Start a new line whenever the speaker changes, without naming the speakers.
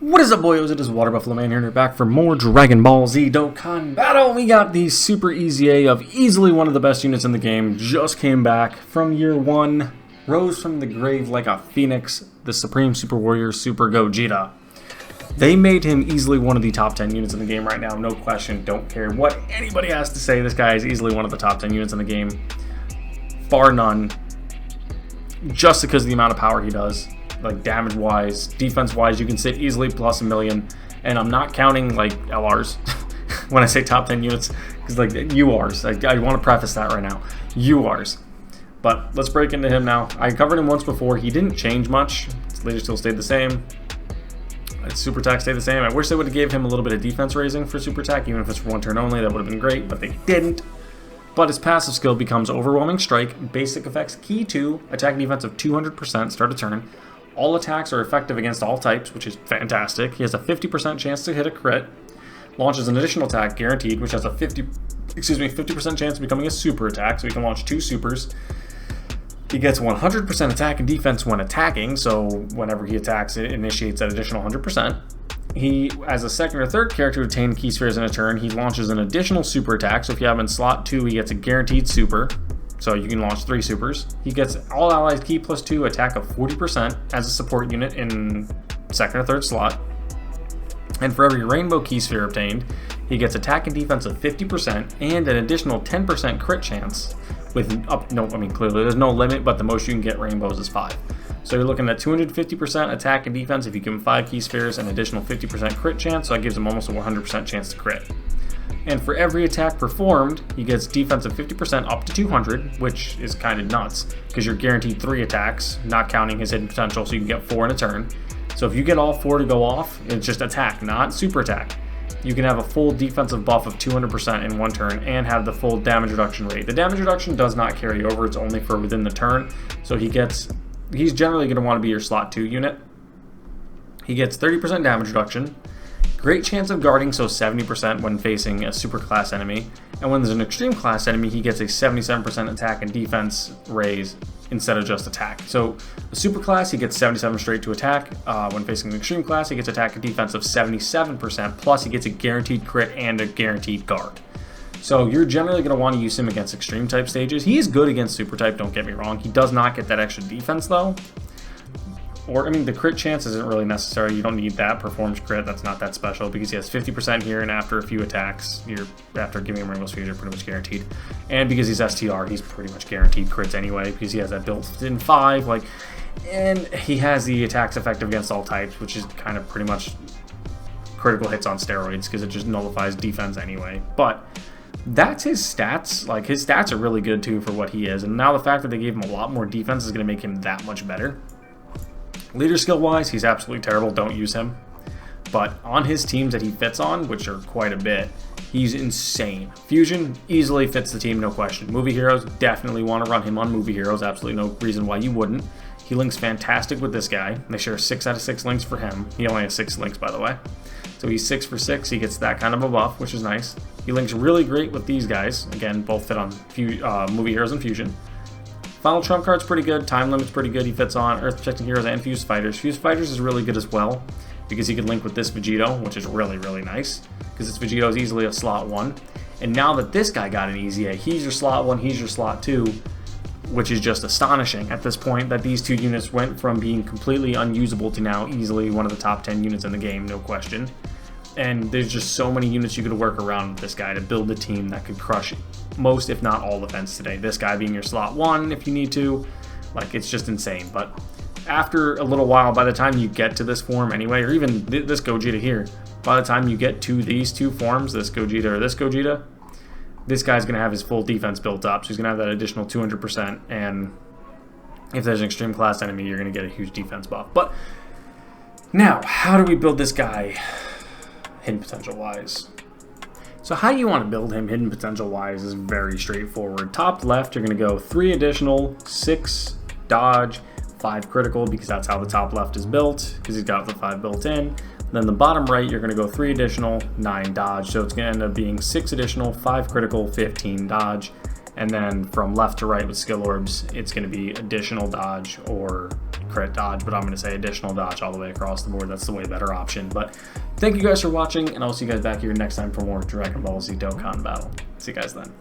What is up, boyos? It is Water Buffalo Man here, and we're back for more Dragon Ball Z Dokkan Battle. We got the Super Easy A of easily one of the best units in the game. Just came back from year one. Rose from the grave like a phoenix. The Supreme Super Warrior, Super Gogeta. They made him easily one of the top 10 units in the game right now. No question. Don't care what anybody has to say. This guy is easily one of the top 10 units in the game. Bar none. Just because of the amount of power he does. Like damage wise, defense wise, you can sit easily plus 1,000,000, and I'm not counting like LRs when I say top 10 units, because like URs, I want to preface that right now, URs. But let's break into him now. I covered him once before. He didn't change much. His laser still stayed the same. His super attack stayed the same. I wish they would have gave him a little bit of defense raising for super attack, even if it's for one turn only. That would have been great, but they didn't. But his passive skill becomes Overwhelming Strike, basic effects key to attack and defense of 200% start a turn. All attacks are effective against all types, which is fantastic. He has a 50% chance to hit a crit. Launches an additional attack guaranteed, which has a 50% chance of becoming a super attack, so he can launch 2 supers. He gets 100% attack and defense when attacking, so whenever he attacks, it initiates that additional 100%. He, as a second or third character to obtain key spheres in a turn, he launches an additional super attack, so if you have him in slot 2, he gets a guaranteed super. So you can launch 3 supers. He gets all allies key plus 2 attack of 40% as a support unit in second or third slot. And for every rainbow key sphere obtained, he gets attack and defense of 50% and an additional 10% crit chance with clearly there's no limit, but the most you can get rainbows is 5. So you're looking at 250% attack and defense if you give him 5 key spheres, an additional 50% crit chance, so that gives him almost a 100% chance to crit. And for every attack performed, he gets defense of 50% up to 200, which is kind of nuts, because you're guaranteed 3 attacks, not counting his hidden potential, so you can get 4 in a turn. So if you get all 4 to go off, it's just attack, not super attack. You can have a full defensive buff of 200% in one turn, and have the full damage reduction rate. The damage reduction does not carry over, it's only for within the turn, so he's generally going to want to be your slot 2 unit. He gets 30% damage reduction. Great chance of guarding, so 70% when facing a super class enemy. And when there's an extreme class enemy, he gets a 77% attack and defense raise instead of just attack. So a super class, he gets 77 straight to attack. When facing an extreme class, he gets attack and defense of 77%, plus he gets a guaranteed crit and a guaranteed guard. So you're generally going to want to use him against extreme type stages. He is good against super type, don't get me wrong. He does not get that extra defense though. The crit chance isn't really necessary. You don't need that. Performs crit, that's not that special because he has 50% here, and after a few attacks, after giving him Rainbow Spheres, you're pretty much guaranteed. And because he's STR, he's pretty much guaranteed crits anyway because he has that built-in 5. And he has the attacks effective against all types, which is kind of pretty much critical hits on steroids because it just nullifies defense anyway. But that's his stats. His stats are really good too for what he is, and now the fact that they gave him a lot more defense is going to make him that much better. Leader skill wise, he's absolutely terrible, don't use him. But on his teams that he fits on, which are quite a bit, he's insane. Fusion easily fits the team, no question. Movie Heroes, definitely want to run him on Movie Heroes, absolutely no reason why you wouldn't. He links fantastic with this guy. They share 6 out of 6 links for him. He only has 6 links, by the way. So he's 6 for 6, he gets that kind of a buff, which is nice. He links really great with these guys. Again, both fit on Movie Heroes and Fusion. Final Trump card's pretty good, Time Limit's pretty good, he fits on Earth Protecting Heroes and Fused Fighters. Fused Fighters is really good as well, because he can link with this Vegito, which is really, really nice, because this Vegito is easily a slot 1. And now that this guy got an easy A, he's your slot 1, he's your slot 2, which is just astonishing at this point that these 2 units went from being completely unusable to now easily one of the top 10 units in the game, no question. And there's just so many units you could work around with this guy to build a team that could crush most, if not all, events today. This guy being your slot 1 if you need to. It's just insane. But after a little while, by the time you get to this form anyway, or even this Gogeta here, by the time you get to these 2 forms, this Gogeta or this Gogeta, this guy's going to have his full defense built up. So he's going to have that additional 200%. And if there's an extreme class enemy, you're going to get a huge defense buff. But now, how do we build this guy hidden potential wise? So how you want to build him hidden potential wise is very straightforward. Top left, you're going to go 3 additional, 6 dodge, 5 critical, because that's how the top left is built, because he's got the 5 built in. Then the bottom right, you're going to go 3 additional, 9 dodge, so it's going to end up being 6 additional, 5 critical, 15 dodge. And then from left to right with skill orbs, it's going to be additional dodge or crit dodge, but I'm going to say additional dodge all the way across the board. That's the way better option. But thank you guys for watching, and I'll see you guys back here next time for more Dragon Ball Z Dokkan Battle. See you guys then.